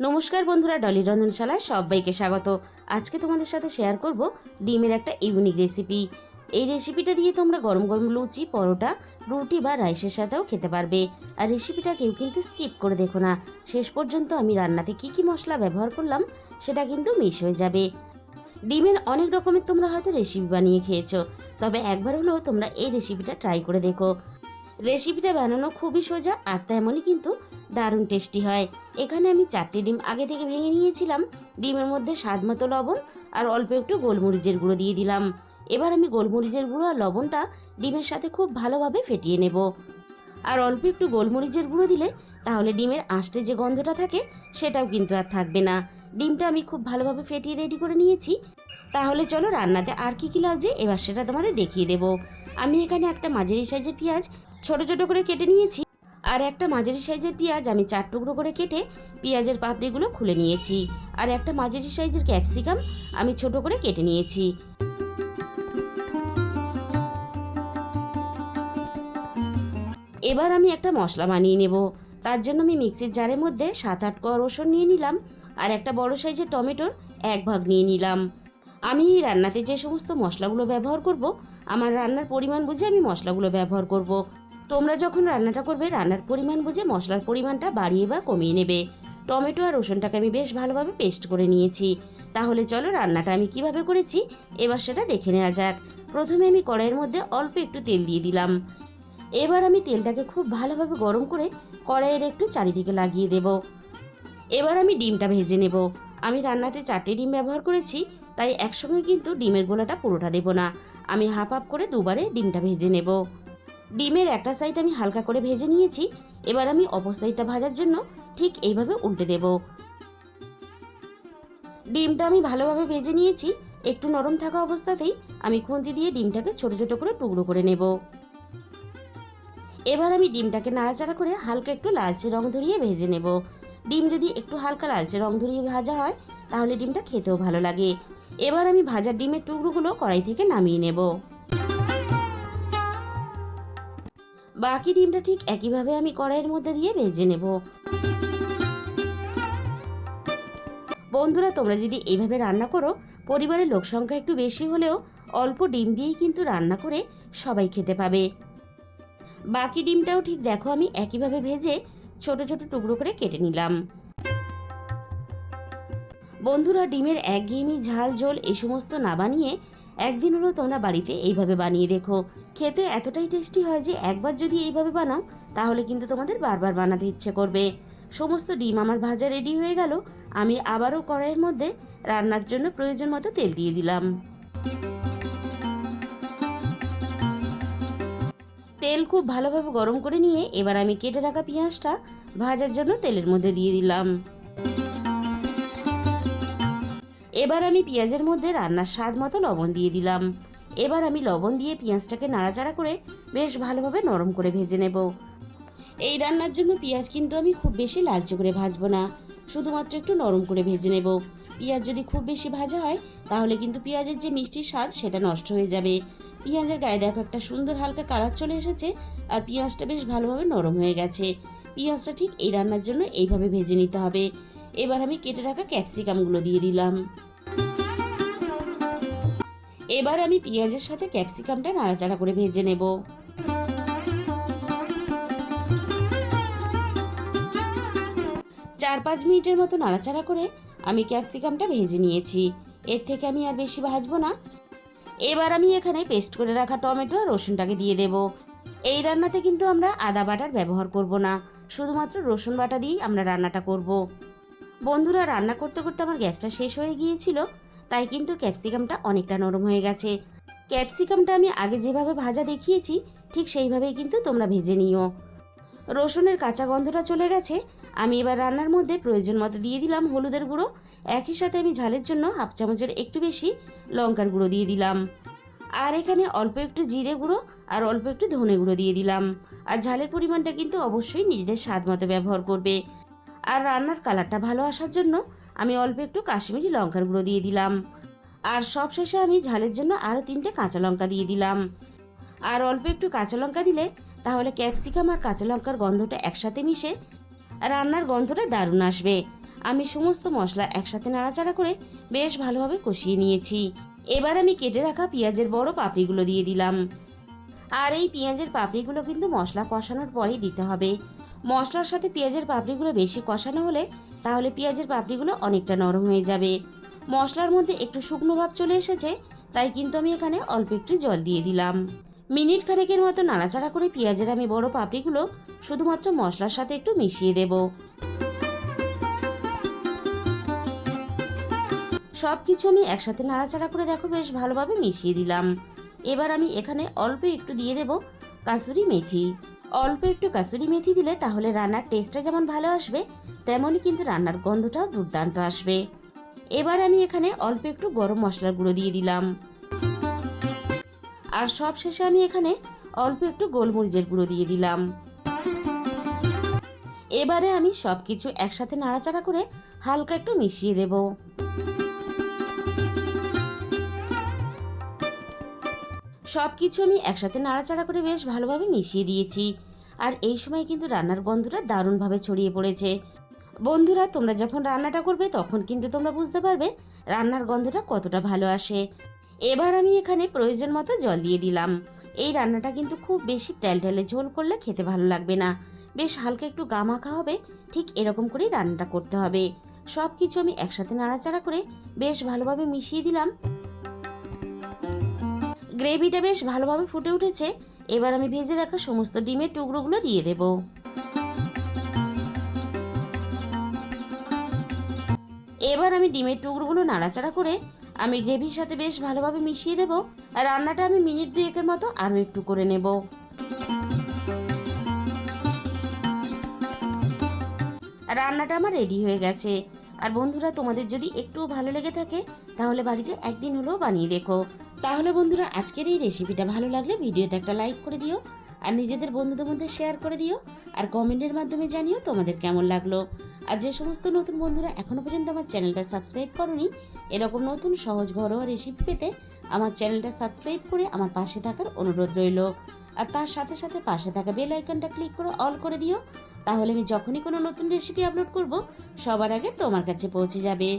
নমস্কার বন্ধুরা, ডলি রন্ধনশালায় সবাইকে স্বাগত। আজকে তোমাদের সাথে শেয়ার করব ডিমের একটা ইউনিক রেসিপি। এই রেসিপিটা দিয়ে তোমরা গরম গরম লুচি, পরোটা, রুটি বা রাইসের সাথেও খেতে পারবে। আর রেসিপিটা কেউ কিন্তু স্কিপ করে দেখো না, শেষ পর্যন্ত আমি রান্নাতে কি কি মশলা ব্যবহার করলাম সেটা কিন্তু মিস হয়ে যাবে। ডিমের অনেক রকমের তোমরা হয়তো রেসিপি বানিয়ে খেয়েছো, তবে একবার হলেও তোমরা এই রেসিপিটা ট্রাই করে দেখো। রেসিপিটা বানানো খুবই সোজা আর তেমনই কিন্তু দারুণ টেস্টি হয়। এখানে আমি 4টে ডিম আগে থেকে ভেঙে নিয়েছিলাম। ডিমের মধ্যে স্বাদ মতো লবণ আর অল্প একটু গোলমরিচের গুঁড়ো দিয়ে দিলাম। এবার আমি গোলমরিচের গুঁড়ো আর লবণটা ডিমের সাথে খুব ভালোভাবে ফেটিয়ে নেব। আর অল্প একটু গোলমরিচের গুঁড়ো দিলে তাহলে ডিমের আঁশটে যে গন্ধটা থাকে সেটাও কিন্তু আর থাকবে না। ডিমটা আমি খুব ভালোভাবে ফেটিয়ে রেডি করে নিয়েছি। তাহলে চলো রান্নাতে আর কি কি লাগছে এবার সেটা তোমাদের দেখিয়ে দেব। আমি এখানে একটা মাঝারি সাইজের পেঁয়াজ ছোট ছোট করে কেটে নিয়েছি, আর একটা মাঝারি সাইজের পেঁয়াজ আমি 4 টুকরো করে কেটে পেঁয়াজের পাপড়িগুলো খুলে নিয়েছি। আর একটা মাঝারি সাইজের ক্যাপসিকাম আমি ছোট করে কেটে নিয়েছি। এবার আমি একটা মশলা বানিয়ে নেব। তার জন্য আমি মিক্সির জারের মধ্যে 7-8 কোয়া রসুন নিয়ে নিলাম, আর একটা বড় সাইজের টমেটোর 1 ভাগ নিয়ে নিলাম। আমি এই রান্নাতে যে সমস্ত মশলাগুলো ব্যবহার করব, আমার রান্নার পরিমাণ বুঝে আমি মশলাগুলো ব্যবহার করব। তোমরা যখন রান্নাটা করবে রান্নার পরিমাণ বুঝে মশলার পরিমাণটা বাড়িয়ে বা কমিয়ে নেবে। টমেটো আর রসুনটাকে আমি বেশ ভালোভাবে পেস্ট করে নিয়েছি। তাহলে চলো রান্নাটা আমি কিভাবে করেছি এবার সেটা দেখে নেওয়া যাক। প্রথমে আমি কড়াইয়ের মধ্যে অল্প একটু তেল দিয়ে দিলাম। এবার আমি তেলটাকে খুব ভালোভাবে গরম করে কড়াইয়ের একটু চারিদিকে লাগিয়ে দেব। এবার আমি ডিমটা ভেজে নেব। আমি রান্নাতে 4টে ডিম ব্যবহার করেছি, তাই একসঙ্গে কিন্তু ডিমের গোলাটা পুরোটা দেব না। আমি হাফ হাফ করে দুবারে ডিমটা ভেজে নেব। ডিমের একটা সাইড আমি হালকা করে ভেজে নিয়েছি। এবার আমি অপর সাইডটা ভাজার জন্য ঠিক এইভাবে উল্টে দেব। ডিমটা আমি ভালোভাবে ভেজে নিয়েছি। একটু নরম থাকা অবস্থাতেই আমি খুন্তি দিয়ে ডিমটাকে ছোট ছোট করে টুকরো করে নেব। এবার আমি ডিমটাকে নাড়াচাড়া করে হালকা একটু লালচে রং ধরিয়ে ভেজে নেব। ডিম যদি একটু হালকা লালচে রং ধরিয়ে ভাজা হয় তাহলে ডিমটা খেতেও ভালো লাগে। এবার আমি ভাজা ডিমের টুকরোগুলো কড়াই থেকে নামিয়ে নেব। বাকি ডিমটা ঠিক একইভাবে আমি কড়াইয়ের মধ্যে দিয়ে ভেজে নেব। বন্ধুরা, তোমরা যদি এইভাবে রান্না করো, পরিবারের লোক সংখ্যা একটু বেশি হলেও অল্প ডিম দিয়েই কিন্তু রান্না করে সবাই খেতে পাবে। বাকি ডিমটাও ঠিক দেখো আমি একইভাবে ভেজে ছোট ছোট টুকরো করে কেটে নিলাম। বন্ধুরা, ডিমের একঘেয়েমি ঝাল ঝোল এই সমস্ত না বানিয়ে একদিন হলেও তোমরা বাড়িতে এইভাবে বানিয়ে দেখো। খেতে এতটাই টেস্টি হয় যে একবার যদি এইভাবে বানাও তাহলে কিন্তু তোমাদের বারবার বানাতে ইচ্ছে করবে। সমস্ত ডিম আমার ভাজা রেডি হয়ে গেল। আমি আবারও কড়াইয়ের মধ্যে রান্নার জন্য প্রয়োজন মতো তেল দিয়ে দিলাম। তেল খুব ভালোভাবে গরম করে নিয়ে এবার আমি কেটে রাখা পেঁয়াজটা ভাজার জন্য তেলের মধ্যে দিয়ে দিলাম। এবার আমি পেঁয়াজের মধ্যে রান্নার স্বাদ মতো লবণ দিয়ে দিলাম। এবার আমি লবণ দিয়ে পেঁয়াজটাকে নাড়াচাড়া করে বেশ ভালোভাবে নরম করে ভেজে নেব। এই রান্নার জন্য পেঁয়াজ কিন্তু আমি খুব বেশি লালচে করে ভাজবো না, শুধুমাত্র একটু নরম করে ভেজে নেব। পেঁয়াজ যদি খুব বেশি ভাজা হয় তাহলে কিন্তু পেঁয়াজের যে মিষ্টি স্বাদ সেটা নষ্ট হয়ে যাবে। পেঁয়াজের গায়ে দেখো একটা সুন্দর হালকা কালার চলে এসেছে, আর পেঁয়াজটা বেশ ভালোভাবে নরম হয়ে গেছে। পেঁয়াজটা ঠিক এই রান্নার জন্য এইভাবে ভেজে নিতে হবে। এবার আমি কেটে রাখা ক্যাপসিকামগুলো দিয়ে দিলাম। এবার আমি পেঁয়াজের সাথে ক্যাপসিকামটা নাড়াচাড়া করে ভেজে নেব। 4-5 মিনিটের মতো নাড়াচাড়া করে আমি ক্যাপসিকামটা ভেজে নিয়েছি। এর থেকে আমি আর বেশি ভাজবো না। এবার আমি এখানে পেস্ট করে রাখা টমেটো আর রসুনটাকে দিয়ে দেব। এই রান্নাতে কিন্তু আমরা আদা বাটার ব্যবহার করব না, শুধুমাত্র রসুন বাটা দিয়েই আমরা রান্নাটা করব। বন্ধুরা, রান্না করতে করতে আমার গ্যাসটা শেষ হয়ে গিয়েছিল, তাই কিন্তু ক্যাপসিকামটা অনেকটা নরম হয়ে গেছে। ক্যাপসিকামটা আমি আগে যেভাবে ভাজা দেখিয়েছি ঠিক সেইভাবেই কিন্তু তোমরা ভেজে নিও। রসুনের কাঁচা গন্ধটা চলে গেছে। আমি এবার রান্নার মধ্যে প্রয়োজন মতো দিয়ে দিলাম হলুদের গুঁড়ো। একই সাথে আমি ঝালের জন্য হাফ চামচের একটু বেশি লঙ্কার গুঁড়ো দিয়ে দিলাম। আর এখানে অল্প একটু জিরে গুঁড়ো আর অল্প একটু ধনে গুঁড়ো দিয়ে দিলাম। আর ঝালের পরিমাণটা কিন্তু অবশ্যই নিজেদের স্বাদ মতো ব্যবহার করবে। আর রান্নার কালারটা ভালো আসার জন্য আমি অল্প একটু কাশ্মীরি লঙ্কার গুঁড়ো দিয়ে দিলাম। আর সবশেষে আমি ঝালের জন্য আরও 3টে কাঁচা লঙ্কা দিয়ে দিলাম। আর অল্প একটু কাঁচা লঙ্কা দিলে তাহলে ক্যাপসিকাম আর কাঁচা লঙ্কার গন্ধটা একসাথে মিশে রান্নার গন্ধটা দারুণ আসবে। আমি সমস্ত মশলা একসাথে নাড়াচাড়া করে বেশ ভালোভাবে কষিয়ে নিয়েছি। এবার আমি কেটে রাখা পেঁয়াজের বড় পাপড়িগুলো দিয়ে দিলাম। আর এই পেঁয়াজের পাপড়িগুলো কিন্তু মশলা কষানোর পরেই দিতে হবে। মশলার সাথে পেঁয়াজের পাপড়িগুলো বেশি কষানো হলে তাহলে পেঁয়াজের পাপড়িগুলো অনেকটা নরম হয়ে যাবে। মশলার মধ্যে একটু শুকনো ভাব চলে এসেছে, তাই কিন্তু আমি এখানে অল্প একটু জল দিয়ে দিলাম। মিনিট খানেকের মতো নাড়াচাড়া করে পেঁয়াজের আমি বড় পাপড়িগুলো শুধুমাত্র মশলার সাথে একটু মিশিয়ে দেব। সব কিছু আমি একসাথে নাড়াচাড়া করে দেখো বেশ ভালোভাবে মিশিয়ে দিলাম। এবার আমি এখানে অল্প একটু দিয়ে দেব কাসুরি মেথি। অল্প একটু কাসুরি মেথি দিলে তাহলে রান্নার টেস্টটা যেমন ভালো আসবে, তেমনই কিন্তু রান্নার গন্ধটাও দুর্দান্ত আসবে। এবার আমি এখানে অল্প একটু গরম মশলার গুঁড়ো দিয়ে দিলাম। আর সব শেষে আমি এখানে অল্প একটু গোলমরিচের গুঁড়ো দিয়ে দিলাম। এবারে আমি সব কিছু একসাথে নাড়াচাড়া করে হালকা একটু মিশিয়ে দেব। সব কিছু আমি একসাথে নাড়াচাড়া করে বেশ ভালোভাবে মিশিয়ে দিয়েছি। আর এই সময় কিন্তু রান্নার গন্ধটা দারুণভাবে ছড়িয়ে পড়েছে। বন্ধুরা, তোমরা যখন রান্নাটা করবে তখন কিন্তু তোমরা বুঝতে পারবে রান্নার গন্ধটা কতটা ভালো আসে। এবার আমি এখানে প্রয়োজন মতো জল দিয়ে দিলাম। এই রান্নাটা কিন্তু খুব বেশি টেলটেলে ঝোল করলে খেতে ভালো লাগবে না, বেশ হালকা একটু গামাখা হবে। ঠিক এরকম করেই রান্নাটা করতে হবে। সব কিছু আমি একসাথে নাড়াচাড়া করে বেশ ভালোভাবে মিশিয়ে দিলাম। গ্রেভিটা বেশ ভালোভাবে ফুটে উঠেছে। এবার আমি ভেজে রাখা সমস্ত ডিমের টুকরোগুলো দিয়ে দেব। এবার আমি ডিমের টুকরোগুলো নাড়াচাড়া করে আমি গ্রেভির সাথে বেশ ভালোভাবে মিশিয়ে দেব। আর রান্নাটা আমি মিনিট 2-1 মতো আরও একটু করে নেব। রান্নাটা আমার রেডি হয়ে গেছে। আর বন্ধুরা, তোমাদের যদি একটু ভালো লেগে থাকে তাহলে বাড়িতে একদিন হলেও বানিয়ে দেখো। তাহলে বন্ধুরা, আজকের এই রেসিপিটা ভালো লাগলে ভিডিওতে একটা লাইক করে দিও, আর নিজেদের বন্ধুদের মধ্যে শেয়ার করে দিও, আর কমেন্টের মাধ্যমে জানিও তোমাদের কেমন লাগলো। আর যে সমস্ত নতুন বন্ধুরা এখনও পর্যন্ত আমার চ্যানেলটা সাবস্ক্রাইব করোনি, এরকম নতুন সহজ ঘরোয়া রেসিপি পেতে আমার চ্যানেলটা সাবস্ক্রাইব করে আমার পাশে থাকার অনুরোধ রইল। আর তার সাথে সাথে পাশে থাকা বেল আইকনটা ক্লিক করে অল করে দিও, তাহলে আমি যখনই কোনো নতুন রেসিপি আপলোড করব সবার আগে তোমার কাছে পৌঁছে যাবে।